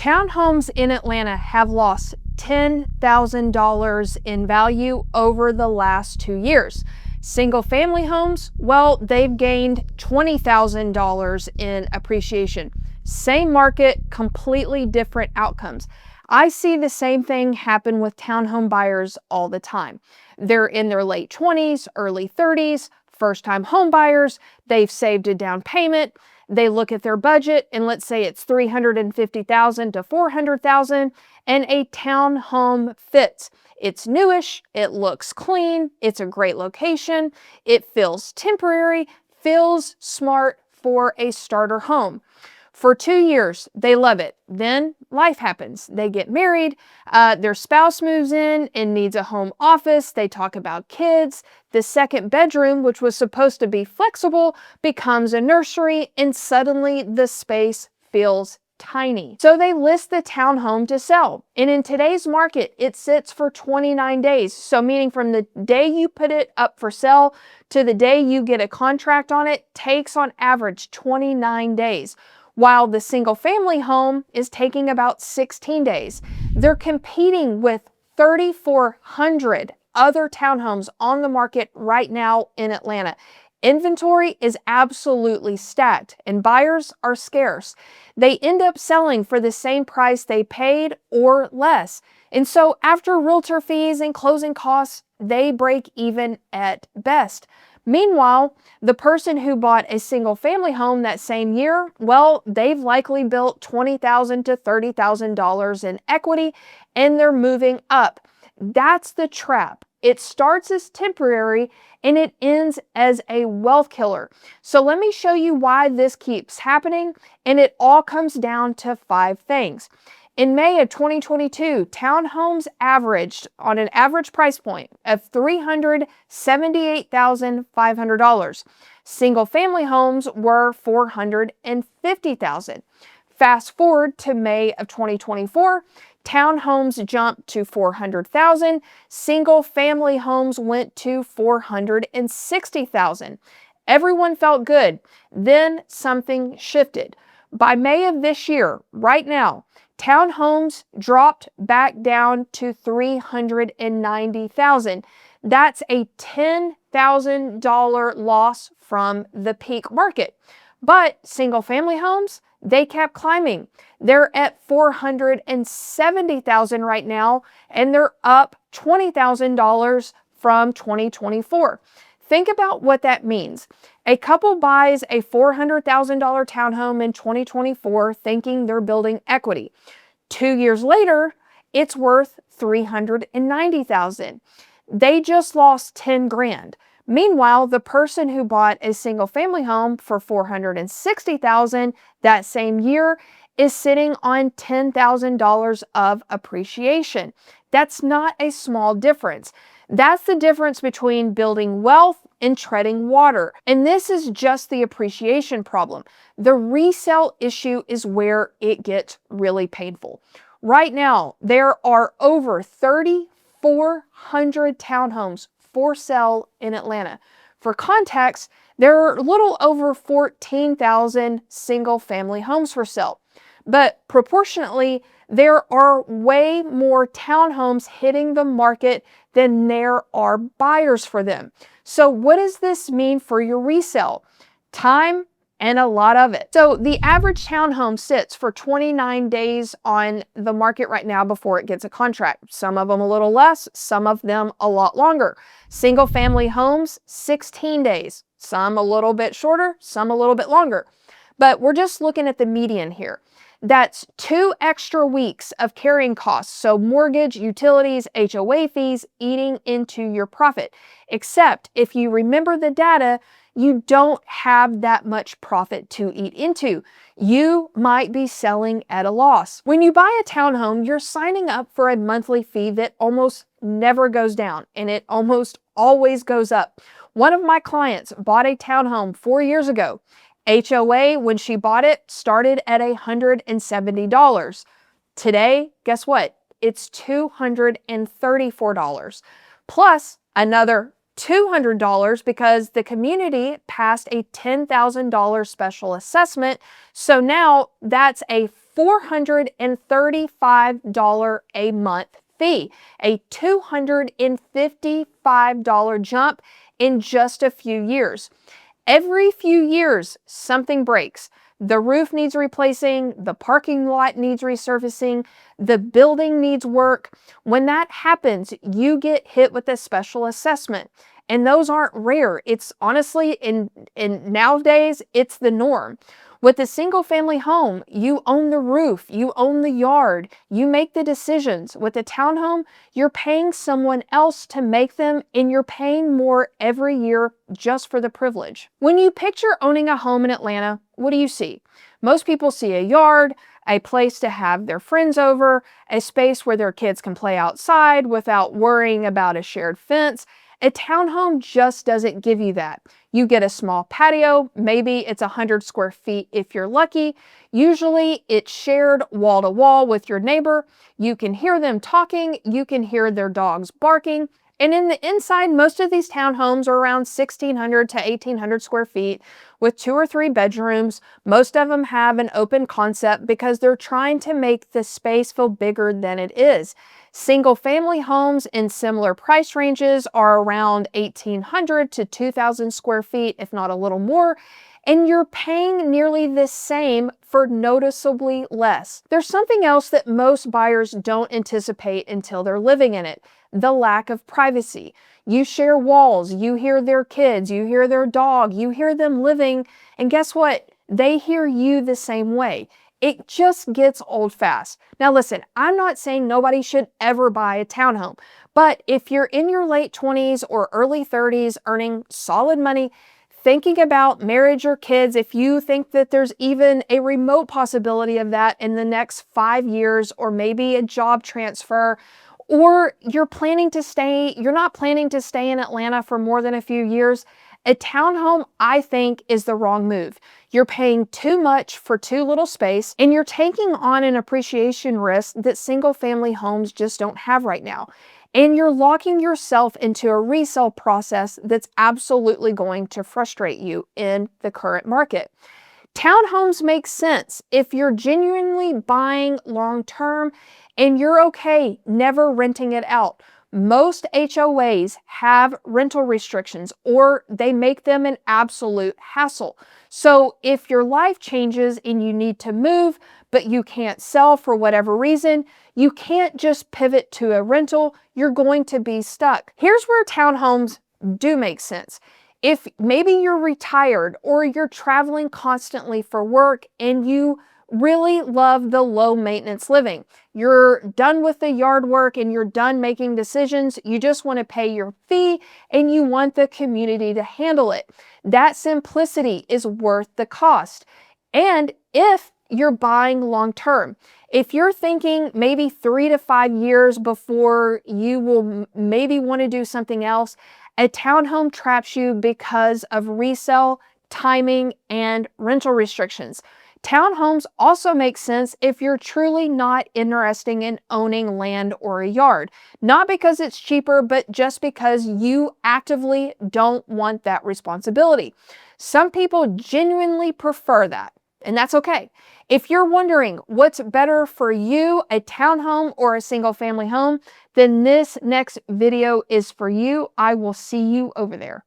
Townhomes in Atlanta have lost $10,000 in value over the last 2 years. Single family homes, well, they've gained $20,000 in appreciation. Same market, completely different outcomes. I see the same thing happen with townhome buyers all the time. They're in their late 20s, early 30s, first-time home buyers. They've saved a down payment. They look at their budget, and let's say it's $350,000 to $400,000, and a townhome fits. It's newish, it looks clean, it's a great location, it feels temporary, feels smart for a starter home. For 2 years, they love it. Then life happens. They get married, their spouse moves in and needs a home office. They talk about kids. The second bedroom, which was supposed to be flexible, becomes a nursery, and suddenly the space feels tiny. So they list the townhome to sell. And in today's market, it sits for 29 days. So meaning from the day you put it up for sale to the day you get a contract on it takes on average 29 days. While the single family home is taking about 16 days. They're competing with 3,400 other townhomes on the market right now in Atlanta. Inventory is absolutely stacked and buyers are scarce. They end up selling for the same price they paid or less. And so after realtor fees and closing costs, they break even at best. Meanwhile, the person who bought a single family home that same year, well, they've likely built $20,000 to $30,000 in equity and they're moving up. That's the trap. It starts as temporary and it ends as a wealth killer. So let me show you why this keeps happening, and it all comes down to 5 things. In May of 2022, townhomes averaged on an average price point of $378,500. Single family homes were $450,000. Fast forward to May of 2024, townhomes jumped to $400,000. Single family homes went to $460,000. Everyone felt good. Then something shifted. By May of this year, right now, townhomes dropped back down to $390,000. That's a $10,000 loss from the peak market. But single family homes, they kept climbing. They're at $470,000 right now, and they're up $20,000 from 2024. Think about what that means. A couple buys a $400,000 townhome in 2024 thinking they're building equity. 2 years later, it's worth $390,000. They just lost 10 grand. Meanwhile, the person who bought a single family home for $460,000 that same year is sitting on $10,000 of appreciation. That's not a small difference. That's the difference between building wealth and treading water. And this is just the appreciation problem. The resale issue is where it gets really painful. Right now, there are over 3,400 townhomes for sale in Atlanta. For context, there are a little over 14,000 single family homes for sale. But proportionately, there are way more townhomes hitting the market than there are buyers for them. So what does this mean for your resale? Time and a lot of it. So the average townhome sits for 29 days on the market right now before it gets a contract. Some of them a little less, some of them a lot longer. Single family homes, 16 days. Some a little bit shorter, some a little bit longer. But we're just looking at the median here. That's 2 extra weeks of carrying costs. So mortgage, utilities, HOA fees eating into your profit. Except if you remember the data, you don't have that much profit to eat into. You might be selling at a loss. When you buy a townhome, you're signing up for a monthly fee that almost never goes down, and it almost always goes up. One of my clients bought a townhome 4 years ago. HOA, when she bought it, started at $170. Today, guess what? It's $234. Plus another $200 because the community passed a $10,000 special assessment. So now that's a $435 a month fee, a $255 jump in just a few years. Every few years, something breaks. The roof needs replacing, the parking lot needs resurfacing, the building needs work. When that happens, you get hit with a special assessment. And those aren't rare. It's honestly, in nowadays, it's the norm. With a single family home, you own the roof, you own the yard, you make the decisions. With a townhome, you're paying someone else to make them, and you're paying more every year just for the privilege. When you picture owning a home in Atlanta, what do you see? Most people see a yard, a place to have their friends over, a space where their kids can play outside without worrying about a shared fence. A townhome just doesn't give you that. You get a small patio, maybe it's 100 square feet if you're lucky. Usually it's shared wall to wall with your neighbor. You can hear them talking, you can hear their dogs barking. And in the inside, most of these townhomes are around 1,600 to 1,800 square feet with 2 or 3 bedrooms. Most of them have an open concept because they're trying to make the space feel bigger than it is. Single family homes in similar price ranges are around 1,800 to 2,000 square feet, if not a little more. And you're paying nearly the same for noticeably less. There's something else that most buyers don't anticipate until they're living in it: the lack of privacy. You share walls, you hear their kids, you hear their dog, you hear them living, and guess what? They hear you the same way. It just gets old fast. Now listen, I'm not saying nobody should ever buy a townhome, but if you're in your late 20s or early 30s earning solid money, thinking about marriage or kids, if you think that there's even a remote possibility of that in the next 5 years, or maybe a job transfer, or you're not planning to stay in Atlanta for more than a few years, a townhome, I think, is the wrong move. You're paying too much for too little space, and you're taking on an appreciation risk that single family homes just don't have right now. And you're locking yourself into a resale process that's absolutely going to frustrate you in the current market. Townhomes make sense if you're genuinely buying long-term and you're okay never renting it out. Most HOAs have rental restrictions, or they make them an absolute hassle. So if your life changes and you need to move, but you can't sell for whatever reason, you can't just pivot to a rental. You're going to be stuck. Here's where townhomes do make sense. If maybe you're retired or you're traveling constantly for work and you really love the low maintenance living, you're done with the yard work and you're done making decisions, you just want to pay your fee and you want the community to handle it. That simplicity is worth the cost. And if you're buying long term, if you're thinking maybe 3 to 5 years before you will maybe want to do something else, a townhome traps you because of resale, timing, and rental restrictions. Townhomes also make sense if you're truly not interested in owning land or a yard. Not because it's cheaper, but just because you actively don't want that responsibility. Some people genuinely prefer that, and that's okay. If you're wondering what's better for you, a townhome or a single family home, then this next video is for you. I will see you over there.